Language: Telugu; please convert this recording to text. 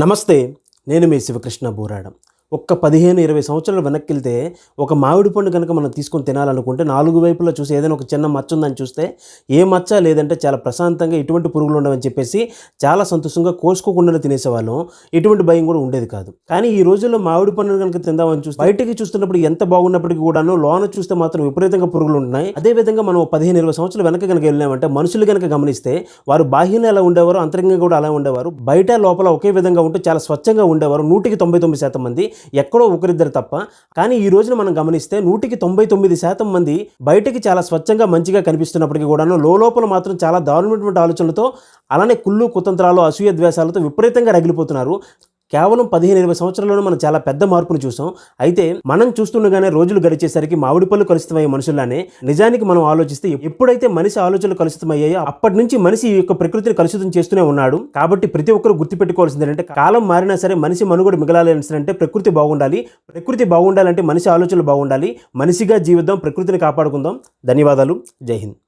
నమస్తే, నేను మీ శివకృష్ణ బూరాడ. ఒక్క 15-20 సంవత్సరాలు వెనక్కి వెళ్తే ఒక మామిడి పండు కనుక మనం తీసుకొని తినాలనుకుంటే 4 వైపులా చూసి ఏదైనా ఒక చిన్న మచ్చ ఉందని చూస్తే ఏ మచ్చ లేదంటే చాలా ప్రశాంతంగా ఎటువంటి పురుగులు ఉండవని చెప్పేసి చాలా సంతోషంగా కోసుకోకుండానే తినేసేవాళ్ళం. ఎటువంటి భయం కూడా ఉండేది కాదు. కానీ ఈ రోజుల్లో మామిడి పండును కనుక తిందామని చూస్తే బయటికి చూస్తున్నప్పుడు ఎంత బాగున్నప్పటికీ కూడాను లోన చూస్తే మాత్రం విపరీతంగా పురుగులు ఉంటున్నాయి. అదేవిధంగా మనం 15-20 సంవత్సరాలు వెనక కనుక వెళ్ళామంటే మనుషులు కనుక గమనిస్తే వారు బాహ్యంగా ఎలా ఉండేవారు, అంతరంగంగా కూడా అలా ఉండేవారు. బయట లోపల ఒకే విధంగా ఉంటూ చాలా స్వచ్ఛంగా ఉండేవారు. 99% మంది, ఎక్కడో ఒకరిద్దరు తప్ప. కానీ ఈ రోజున మనం గమనిస్తే 99% మంది బయటికి చాలా స్వచ్ఛంగా మంచిగా కనిపిస్తున్నప్పటికీ కూడాను లోపల మాత్రం చాలా దారుణమైనటువంటి ఆలోచనలతో, అలానే కుళ్ళు కుతంత్రాలు అసూయ ద్వేషాలతో విపరీతంగా రగిలిపోతున్నారు. కేవలం 15-20 సంవత్సరాల్లోనే మనం చాలా పెద్ద మార్పును చూసాం. అయితే మనం చూస్తుండగానే రోజులు గడిచేసరికి మామిడి పళ్ళు కలుషితమయ్యే మనుషుల్లానే నిజానికి మనం ఆలోచిస్తే ఎప్పుడైతే మనిషి ఆలోచనలు కలుషితమయ్యాయో అప్పటి నుంచి మనిషి ఈ యొక్క ప్రకృతిని కలుషితం చేస్తూనే ఉన్నాడు. కాబట్టి ప్రతి ఒక్కరు గుర్తుపెట్టుకోవాల్సింది ఏంటంటే కాలం మారినా సరే మనిషి మనుగడ మిగలాలి అంటే ప్రకృతి బాగుండాలి. ప్రకృతి బాగుండాలంటే మనిషి ఆలోచనలు బాగుండాలి. మనిషిగా జీవిద్దాం, ప్రకృతిని కాపాడుకుందాం. ధన్యవాదాలు. జై హింద్.